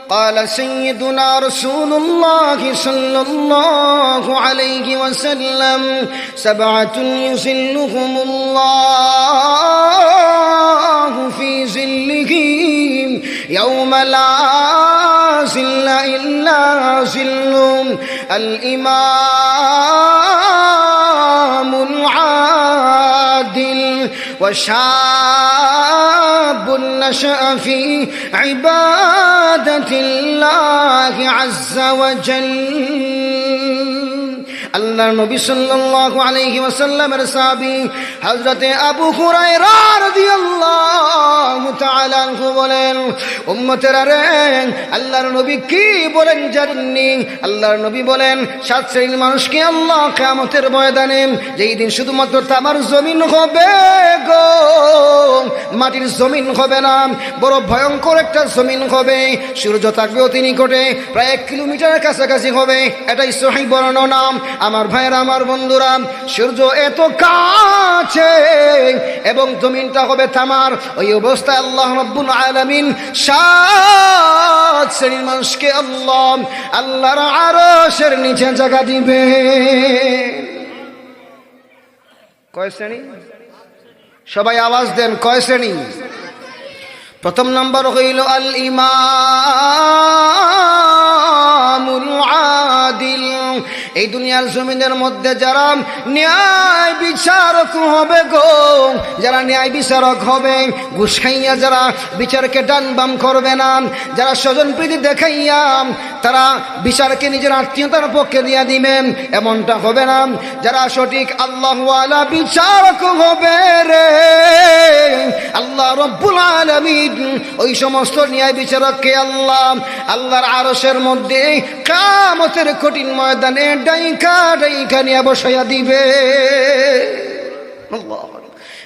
قال سيدنا رسول الله صلى الله عليه وسلم سبعة يظلهم الله في ظله يوم لا ظل إلا ظله الإمام العادل وشاب نشأ في عبادة الله عز وجل। আল্লাহ নবী সাল্লাল্লাহু আলাইহি ওয়াসাল্লামের সাহাবী হযরতে আবু হুরায়রা রাদিয়াল্লাহু তাআলা আনহু বলেন, উম্মতেরা রে, আল্লাহর নবী কি বলেন জানেননি? আল্লাহর নবী বলেন, 7 শ্রেণীর মানুষকে আল্লাহ কিয়ামতের ময়দানে, যেই দিন শুধুমাত্র তামার জমিন হবে গো, মাটির জমিন হবে না, বড় ভয়ঙ্কর একটা জমিন হবে। সূর্য থাকবে অতি নিকটে, প্রায় 1 কিলোমিটারের কাছাকাছি হবে। এটাই সহিহ বর্ণনা। আমার ভাইরা, আমার বন্ধুরা, সূর্য এত কাছে এবং জমিনটা হবে তামার। ওই অবস্থায় আল্লাহ রাব্বুল আলামিন 7 শ্রেণীর মানুষকে আল্লাহর আরশের নিচে জায়গা দিবে। কয় শ্রেণী? সবাই আওয়াজ দেন, কয় শ্রেণী? প্রথম নম্বর হইল আল ইমামুল আদিল। এই দুনিয়ার জমিনের মধ্যে যারা ন্যায় বিচারক হবে গো, যারা ন্যায় বিচারক হবে, ঘুষ খাইয়া যারা বিচারকে ডান বাম করবে না, যারা স্বজন প্রীতি দেখাইয়া তারা বিচারকে নিজের আত্মীয়তার পক্ষে দিয়ে দিবেন, এমনটা হবে না। যারা সঠিক আল্লাহওয়ালা বিচারক হবে রে, আল্লাহ রব্বুল আলামিন ওই সমস্ত ন্যায় বিচারককে আল্লাহর আরশের মধ্যে কিয়ামতের কঠিন ময়দানে ডাইকা ডাইকা নিয়ে বসাইয়া দিবে।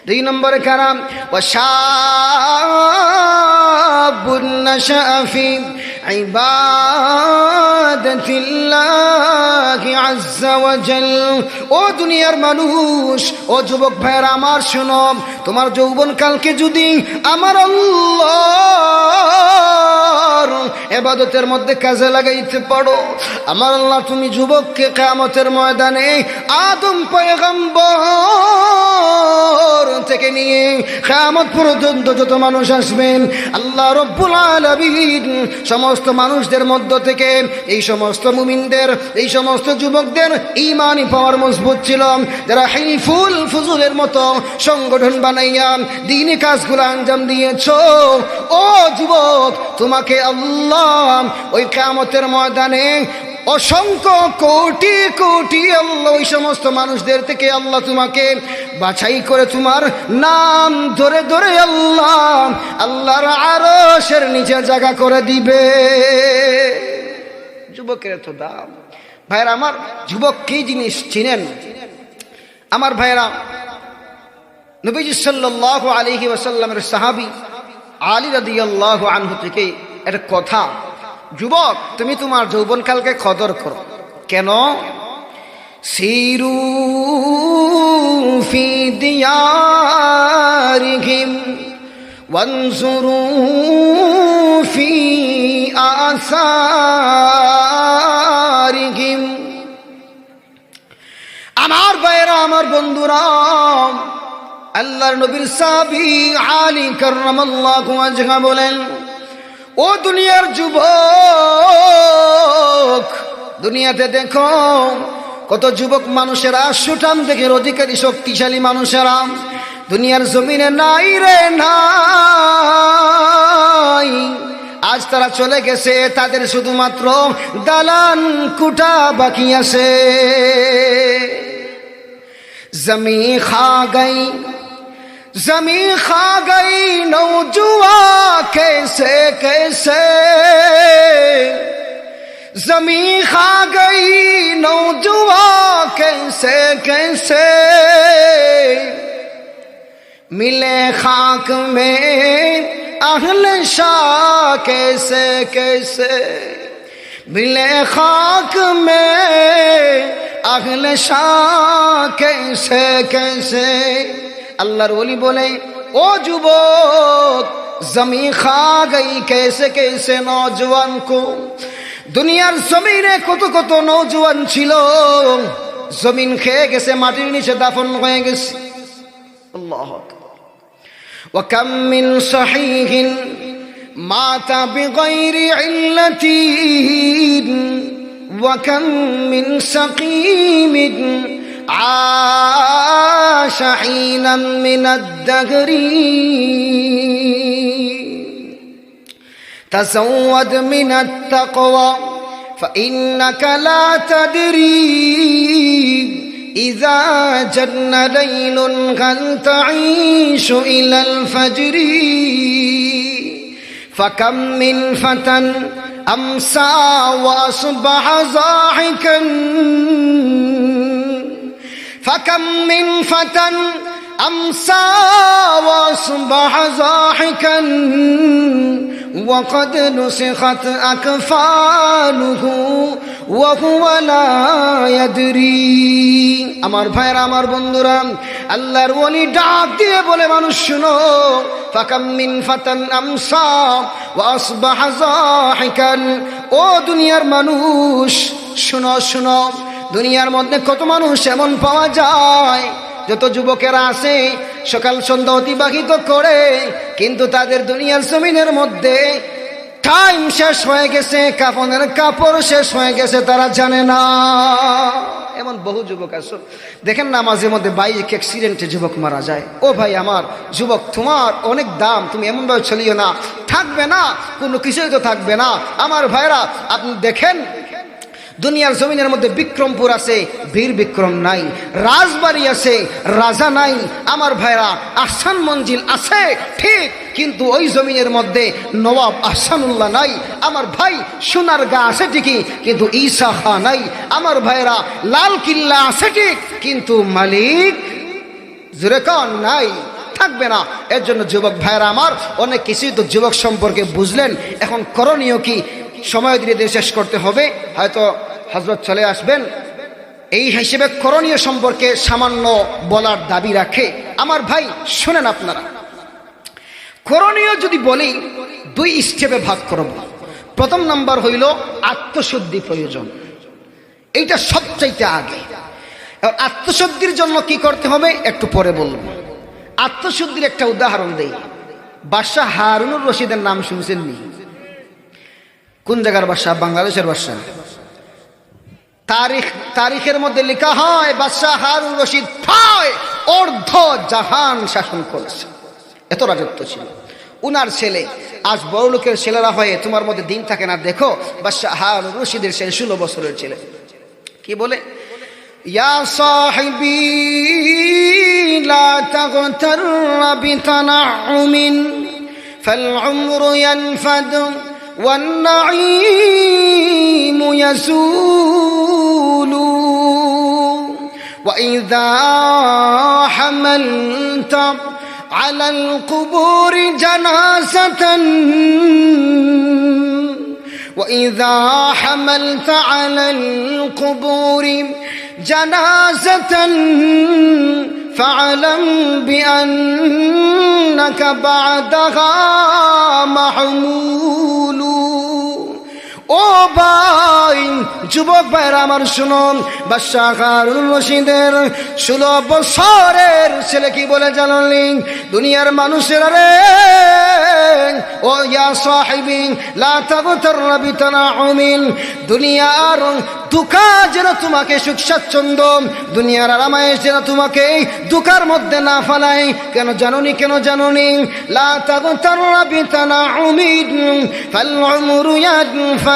দুই নম্বরে কারাম ওয়াশাবুন নাশাআ ফি ইবাদাতিল্লাহি আযজা ওয়া জাল। ও দুনিয়ার মানুষ, ও যুবক ভাইরা আমার শোনো, তোমার যৌবনকালকে যদি আমার আল্লাহর ইবাদতের মধ্যে কাজে লাগাইতে পারো, আমার আল্লাহ তুমি যুবককে কিয়ামতের ময়দানে আদম পয়গম্বর থেকে নিয়ে কিয়ামত পর্যন্ত যত মানুষ আসবেন, আল্লাহ রাব্বুল আলামিন সমস্ত মানুষদের মধ্য থেকে এই সমস্ত মুমিনদের, এই সমস্ত যুবকদের ঈমানি পাওয়ার মজবুত ছিল, যারা হিলফুল ফুজুলের মতো সংগঠন বানাইয়া দ্বীনি কাজগুলো আঞ্জাম দিয়েছো, ও যুবক তোমাকে আল্লাহ ওই কিয়ামতের ময়দানে অসংখ্য কোটি কোটি আল্লাহ ওই সমস্ত মানুষদের থেকে আল্লাহ তোমাকে বাছাই করে তোমার নাম ধরে ধরে আল্লাহর আরশের নিচে জায়গা করে দিবে। যুবকের এত দাম। ভাইরা আমার, যুবক কি জিনিস চিনেন? আমার ভাইরা, নবীজি সাল্লাল্লাহু আলাইহি ওয়াসাল্লামের সাহাবী আলী রাদিয়াল্লাহু আনহু থেকে একটা কথা, যুবক তুমি তোমার যৌবনকালকে কদর করো। কেন? সিরু ফি দিয়ারিহিম ওয়ানজুরু ফি আসারিহিম। আমার ভাইরা, আমার বন্ধুরা, আল্লাহর নবীর সাহাবী আলী কাররামাল্লাহু ওয়াজহা বলেন, ও দুনিয়ার যুবক, দুনিয়াতে দেখো কত যুবক মানুষেরা, সুঠাম দেখের অধিকারী শক্তিশালী মানুষেরা দুনিয়ার জমিনে নাই রে নাই। আজ তারা চলে গেছে, তাদের শুধুমাত্র দালান কুটা বাকি আছে। জমি খা গই, জমি খা গই নৌজুয়া कैसे कैसे, जमी खा गई नौजुआ कैसे कैसे, मिले खाक में अहले शाह कैसे कैसे, मिले खाक में अहले शाह कैसे कैसे। আল্লাহর ওলি বলে, ও যুবক জমি খা গই कैसे कैसे नौजवान को। দুনিয়ার জমিনে কত কত নওজোয়ান ছিল, জমিন খেয়ে গেছে, মাটির নিচে দাফন হয়ে গেছে। আল্লাহু আকবার। ওয়া কাম মিন সহিহিন মাতা বিগাইরি ইল্লাতিন ওয়া কাম মিন সাকিমিন আশা হিনাম মিনাদ দাহরি। تزود من التقوى فإنك لا تدري إذا جن ليل هل تعيش إلى الفجر. فكم من فتى أمسى وأصبح ضاحكا، فكم من فتى أمسى وأصبح ضاحكا وقد نسخت أكفانه وهو لا يدري। আমার ভাইরা, আমার বন্ধুরা, আল্লাহর ওলি ডাক দিয়ে বলে, মানুষ শুনো, ফাকাম মিন ফাতান আমসা ওয়া আসবাহা যাহিকান। ও দুনিয়ার মানুষ শুনো শুনো, দুনিয়ার মধ্যে কত মানুষ এমন পাওয়া যায়, যত যুবকেরা আছে সকাল সন্ধ্যা অতিবাহিত করে, কিন্তু তাদের দুনিয়ার জমিনের মধ্যে টাইম শেষ হয়ে গেছে, কাফনের কাপড় শেষ হয়ে গেছে, তারা জানে না। এমন বহু যুবক আছে, দেখেন না মাঝে মধ্যে বাইক অ্যাক্সিডেন্টে যুবক মারা যায়। ও ভাই আমার যুবক, তোমার অনেক দাম, তুমি এমনভাবে চলিও না, থাকবে না, কোনো কিছুই তো থাকবে না। আমার ভাইরা, আপনি দেখেন দুনিয়ার জমিনের মধ্যে বিক্রমপুর আছে, বীর বিক্রম নাই, রাজবাড়ি আছে, রাজা নাই। আমার ভাইরা, আহসান মঞ্জিল আছে ঠিক, কিন্তু ওই জমিনের মধ্যে নবাব আহসানুল্লাহ নাই। আমার ভাই, সোনার গা আছে ঠিকই, কিন্তু ঈসা খাঁ নাই। আমার ভাইরা, লাল কিল্লা আছে ঠিক, কিন্তু মালিক জুরেকন নাই। থাকবে না। এর জন্য যুবক ভাইরা আমার, অনেক কিছুই তো যুবক সম্পর্কে বুঝলেন, এখন করণীয় কি? সময় ধীরে ধীরে শেষ করতে হবে, হয়তো হযরত চলে আসবেন। এই হিসেবে করণীয় সম্পর্কে সামান্য বলার দাবি রাখে। আমার ভাই শোনেন, আপনারা করণীয় যদি বলি 2 স্টেপে ভাগ করব। প্রথম নাম্বার হইল আত্মশুদ্ধি প্রয়োজন, এইটা সবচাইতে আগে। এবার আত্মশুদ্ধির জন্য কি করতে হবে একটু পরে বলব। আত্মশুদ্ধির একটা উদাহরণ দেই। বাদশাহ হারুনুর রশিদের নাম শুনছেন নি? কোন জায়গার বাদশাহ? বাংলাদেশের বাদশাহ। তারিখের মধ্যে লেখা হয় বাদশাহ হারুন রশিদ প্রায় অর্ধ জাহান শাসন করেছে, এত রাজত্ব ছিল উনার ছেলে। আজ বড় লোকের ছেলেরা হয়ে তোমার মধ্যে দিন থাকে না। দেখো বাদশাহ হারুন রশিদের ছেলে 16 বছরের ছেলে কি বলে, ইয়া সাহিবি লা তাগতার বিতানাউমিন ফাল উমরু ইয়ানফাদু ওয়ান নাঈমু ইয়াসুলু ওয়া ইযা হামালতা على القبور جنازة وإذا حملت على القبور جنازة فاعلم بأنك بعدها محمول। ও ভাই, যুবক ভাইরা আমার শুনুন, বাদশাহ হারুন রশিদের 16 বছরের ছেলে কি বলে জানেন? দুনিয়ার মানুষেরা রে, ও ইয়া সাহিবি লা তাগতার বিতানাউমিন, দুনিয়ার দুঃখা যেন তোমাকে সুখ স্বাচ্ছন্দ্য, দুনিয়ার আরামায়েশ যেন তোমাকে দুঃখার মধ্যে না ফেলায়। কেন জানোনি? কেন জানোনি? লা তাগতার বিতানাউমিন ফাল উমরু ইয়ানফাদু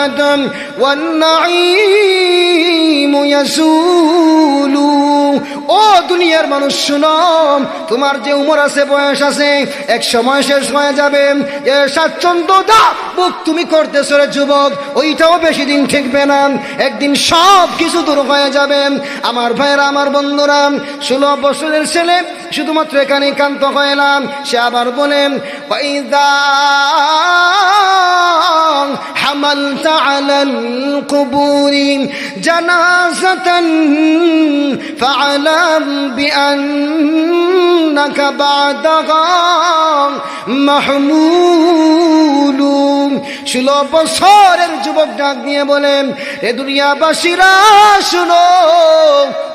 ওয়ান নাঈমু ইয়াসুলু। ও দুনিয়ার মানুষ শুনো, তোমার যে উমর আছে, বয়স আছে, এক সময় শেষ হয়ে যাবে। এ স্বাচ্ছন্দ্যতা বুক তুমি করতেছ রে যুবক, ওইটাও বেশি দিন ঠেকবে না, একদিন সব কিছু দূর হয়ে যাবে। আমার ভাইরা, আমার বন্ধুরা, 16 বছরের ছেলে শুধুমাত্র এখানে কান্ত হয় না, সে আবার বলেন ওয়াইদা হামালতা আলাল কুবুরি জানাজাতান ফাআলাম বিআন্নাকা বাদাহা মাহমুলু। 16 বছরের যুবক ডাক দিয়ে বলেন, এ দুনিয়াবাসীরা শুনো,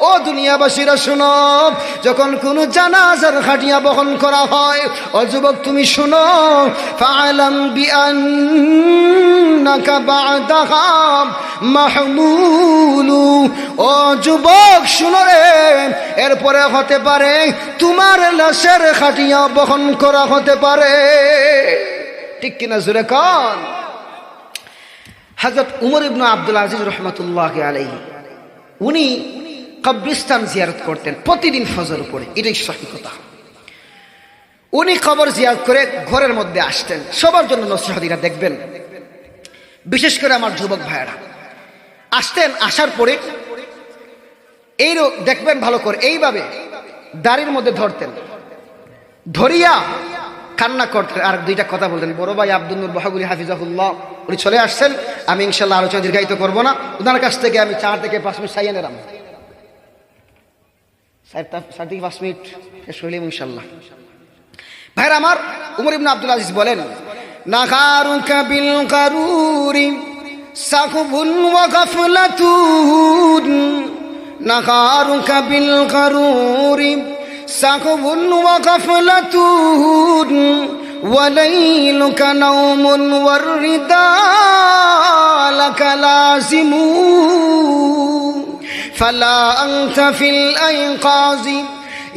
ও দুনিয়াবাসীরা শুনো, যখন কোন জানাজার খাটিয়া বহন করা হয়, ও যুবক তুমি শুনো, ফাআলাম বিআন্নাকা বাদাহা মাহমুলু। ও যুবক শুনো রে, এরপরে হতে পারে তোমার লাশের খাটিয়া বহন করা হতে পারে। ঠিক কিনা জোরে কন? হযরত উমর ইবনে আব্দুল আজিজ রহমাতুল্লাহি আলাইহি উনি কবরস্থান জিয়ারত করতেন প্রতিদিন ফজর পড়ে, এটাই সঠিক কথা। উনি কবর জিয়ারত করে ঘরের মধ্যে আসতেন। সবার জন্য নসিহত দেখবেন, বিশেষ করে আমার যুবক ভাইয়েরা আসতেন। আসার পরে এই দেখবেন ভালো করে, এইভাবে দাড়ির মধ্যে ধরতেন, ধরিয়া কান্না করতেন। আর 2টা কথা বলতেন। বড় ভাই আব্দুল নূর বাহাগুলি হাফিজাহুল্লাহ উনি চলে আসছেন, আমি ইনশাল্লাহ আলোচনা দীর্ঘায়িত করবো না। ওনার কাছ থেকে আমি 4 থেকে 5 মিনিট চাইয়ে নিলাম, 4 থেকে 5 মিনিট শেষ হইলাম ইনশাল্লাহ। ভাইরা আমার, উমর ইবনে আব্দুল আজিজ বলেন, নাগারুকা বিল গারুরি সাকুবুন ওয়া গাফলাতুন, নাগারুকা বিল গারুরি সাকুবুন ওয়া গাফলাতুন ওয়া লাইলুকা নাওমুন ওয়ার রিদা লাকা লাযিমু ফালা আনতা ফিল আইকাযি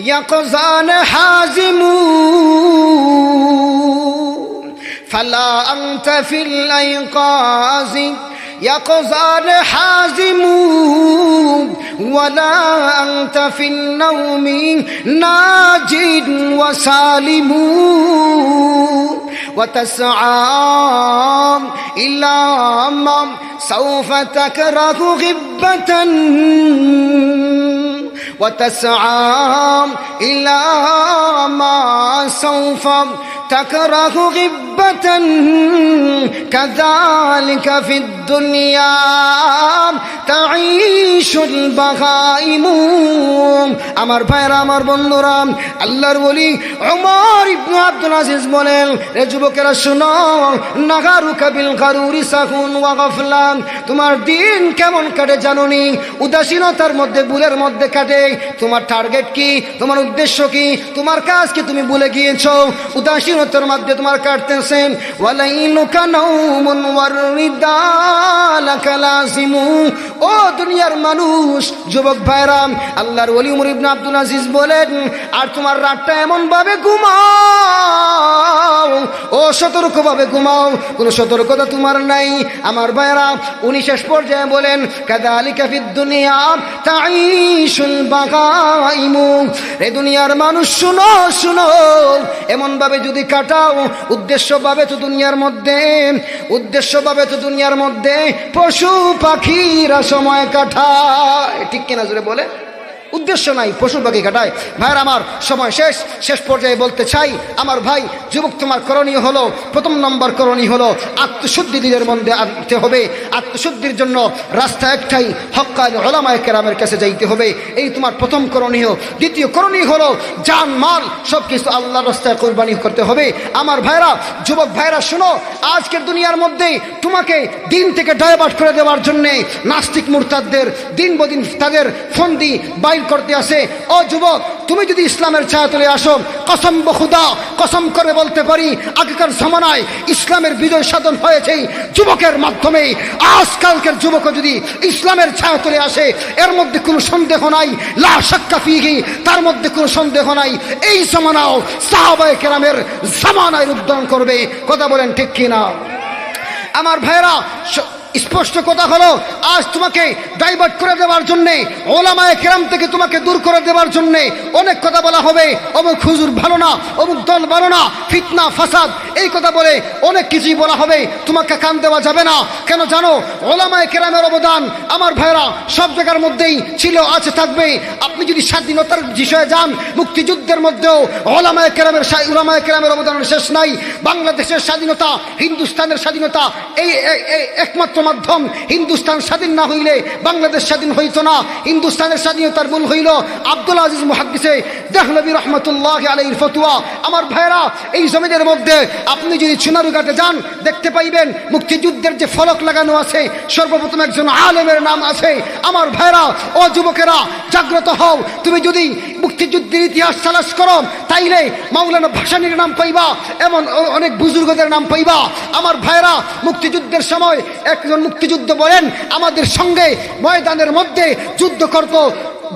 ইয়াকযান হাযিমু ফালা আনতা ফিল আইকাযি يقظان حازم ولا أنت في النوم ناجد وسالم وتسعى إلى ما سوف تكره غبة وتسعى إلى ما سوف تكره غبة كذلك في الدنيا تعيش البهائم আমার ভাইরা আমার বন্ধুরা আল্লাহর ওলি ওমর ইবনে আব্দুল আজিজ বলেন রে যুবকেরা শুনো নাগারুকা বিল গারুরি সাহুন ওয়া গাফলান তোমার দিন কেমন কাটে জানোনি উদাসীনতার মধ্যে ভুলের মধ্যে কাটে তোমার টার্গেট কি তোমার উদ্দেশ্য কি তোমার কাজ কি তুমি ভুলে গিয়েছো উদাসীনতার মধ্যে তোমার কাটতেছে ওয়ালাইনুকা নাউমুন ওয়ারিদালাকা লাযিমু ও দুনিয়ার মানুষ যুবক ভাইরা আল্লাহর ওলি ওমর ইবনে আব্দুল আজিজ বলেন আর তোমার রাতটা এমন ভাবে ঘুমাও ও সতর্কভাবে ঘুমাও কোনো সতর্কতা তোমার নাই আমার ভাইরা উনি শেষ পর্যায়ে বলেন কাযালিকা ফিদ দুনিয়া তাঈশুল বাগাইমু এই দুনিয়ার মানুষ শুনো শুনো এমন ভাবে যদি কাটাও উদ্দেশ্যভাবে তো দুনিয়ার মধ্যে পশু পাখিরা সময় কাটায় ঠিক কিনা জোরে বলে উদ্দেশ্য নাই পশু পাখি কাটায় ভাইয়ের আমার সময় শেষ পর্যায়ে বলতে চাই আমার ভাই যুবক তোমার করণীয় হলো প্রথম নম্বর করণীয় হলো আত্মশুদ্ধি দিলের মধ্যে আনতে হবে আত্মশুদ্ধির জন্য রাস্তা একটাই হক্কানি উলামায়ে কেরামের কাছে যাইতে হবে এই তোমার প্রথম করণীয় দ্বিতীয় করণীয় হলো জান মাল সব কিছু আল্লাহর রাস্তায় কুরবানি করতে হবে আমার ভাইরা যুবক ভাইরা শুনো আজকের দুনিয়ার মধ্যে তোমাকে দিন থেকে ডাইভার্ট করে দেওয়ার জন্যে নাস্তিক মুরতাদদের দিন বদিন তাদের ফন্দি বাইর করতে আসে ও যুবক তুমি যদি ইসলামের ছায়া তুলে আসো কসম বখুদা কসম করে বলতে পারি আগেকার জমানায় ইসলামের বিজয় সাধন হয়েছে যুবকের মাধ্যমে আজকালকের যুবক যদি ইসলামের ছায়া তুলে আসে এর মধ্যে কোনো সন্দেহ নাই লা শাক্কা ফিহি তার মধ্যে কোনো সন্দেহ নাই এই জমানাও সাহাবায়ে কেরামের জামানায় উদ্ধারণ করবে কথা বলেন ঠিক কিনা আমার ভাইরা স্পষ্ট কথা হলো আজ তোমাকে ডাইভার্ট করে দেওয়ার জন্যে ওলামায়ে কেরাম থেকে তোমাকে দূর করে দেওয়ার জন্যে অনেক কথা বলা হবে অমুক হুজুর ভালো না অমুক দল ভালো না ফিতনা ফাসাদ এই কথা বলে অনেক কিছুই বলা হবে তোমাকে কান দেওয়া যাবে না কেন জানো ওলামায়ে কেরামের অবদান আমার ভাইরা সব জায়গার মধ্যেই ছিল আছে থাকবে আপনি যদি স্বাধীনতার বিষয়ে যান মুক্তিযুদ্ধের মধ্যেও ওলামায়ে কেরামের অবদানের শেষ নাই বাংলাদেশের স্বাধীনতা হিন্দুস্তানের স্বাধীনতা এই একমাত্র মাধ্যম হিন্দুস্তান স্বাধীন না হইলে বাংলাদেশ স্বাধীন হইতো না হিন্দুস্তানের স্বাধীনতার মূল হইল আব্দুল আজিজ মুহাদ্দিসে দেহলভী রহমতুল্লাহ আলাইহির ফতোয়া আমার ভাইরা এই জমিনের মধ্যে আপনি যদি চুনারুঘাটে যান দেখতে পাইবেন মুক্তিযুদ্ধের যে ফলক লাগানো আছে সর্বপ্রথম একজন আলেমের নাম আছে আমার ভাইরা ও যুবকেরা জাগ্রত হও তুমি যদি মুক্তিযুদ্ধের ইতিহাস তালাশ করো তাইলে মাওলানা ভাসানীর নাম পাইবা এমন অনেক বুজুর্গদের নাম পাইবা আমার ভাইরা মুক্তিযুদ্ধের সময় একজন মুক্তিযুদ্ধ বলেন আমাদের সঙ্গে ময়দানের মধ্যে যুদ্ধ করত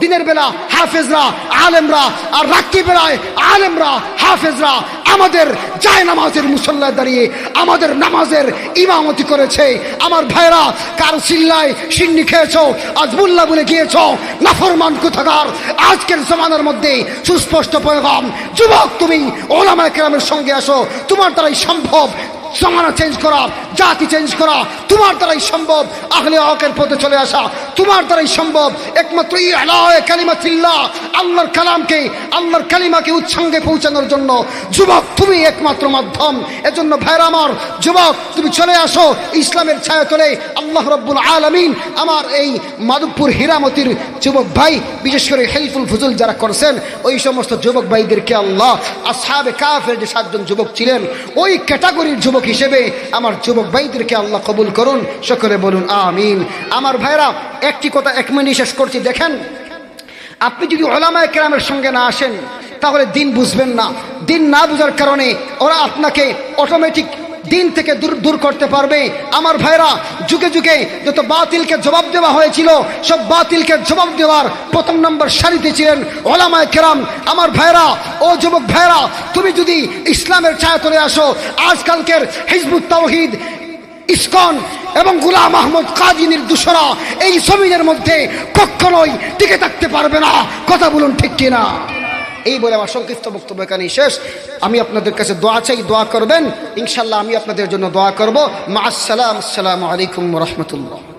দিনের বেলা হাফেজরা আলেমরা আর রাত্রি বেলায় আলেমরা হাফেজরা আমাদের জায় নামাজের মুসল্লায় দাঁড়িয়ে আমাদের নামাজের ইমামতি করেছে আমার ভাইরা কার সিল্লায় সিন্নি খেয়েছো আজমুল্লাহ বলে গিয়েছো নাফরমান কোথাকার আজকের জমানার মধ্যে সুস্পষ্ট পয়গাম যুবক তুমি ওলামায়ে কেরামের সঙ্গে আসো তোমার দ্বারাই সম্ভব জমানা চেঞ্জ করা জাতি চেঞ্জ করা তোমার দ্বারাই সম্ভব আহলে হকের পথে চলে আসা তোমার দ্বারাই সম্ভব একমাত্র ইলাহে কালিমাতিল্লাহ আল্লাহর কালামকে আল্লাহর কালিমাকে উচ্চাঙ্গে পৌঁছানোর জন্য যুবক তুমি একমাত্র মাধ্যম এজন্য ভাইরা আমার যুবক তুমি চলে আসো ইসলামের ছায়া তলে আল্লাহ রাব্বুল আলামিন আমার এই মাধবপুর হীরামতির যুবক ভাই বিশেষ করে হেলফুল ফুজুল যারা করছেন ওই সমস্ত যুবক ভাইদেরকে আল্লাহ আসহাবে কাফের যে 7 জন যুবক ছিলেন ওই ক্যাটাগরির যুবক হিসেবে আমার যুবক ভাইদেরকে আল্লাহ কবুল করুন সকলে বলুন আমিন আমার ভাইরা একটি কথা 1 মিনিট শেষ করছি দেখেন আপনি যদি উলামায়ে কেরামের সঙ্গে না আসেন তাহলে দিন বুঝবেন না দিন না বুঝার কারণে ওরা আপনাকে অটোমেটিক দিন থেকে দূর করতে পারবে আমার ভাইরা যুগে যুগে যত বাতিলকে জবাব দেওয়া হয়েছিল সব বাতিলকে জবাব দেওয়ার প্রথম নম্বর সারিতে ছিলেন উলামায়ে কেরাম আমার ভাইরা ও যুবক ভাইরা তুমি যদি ইসলামের ছায়া তলে আসো আজকালকের হিজবুত তাওহীদ ইসকন এবং গোলাম আহমদ কাদিনীর দোসরা এই জমিনের মধ্যে কখনোই টিকে থাকতে পারবে না কথা বলুন ঠিক কিনা এই বলে আমার সংক্ষিপ্ত বক্তব্য এখানে শেষ আমি আপনাদের কাছে দোয়া চাই দোয়া করবেন ইনশাআল্লাহ আমি আপনাদের জন্য দোয়া করব মা আসসালাম আসসালামু আলাইকুম ওয়া রাহমাতুল্লাহ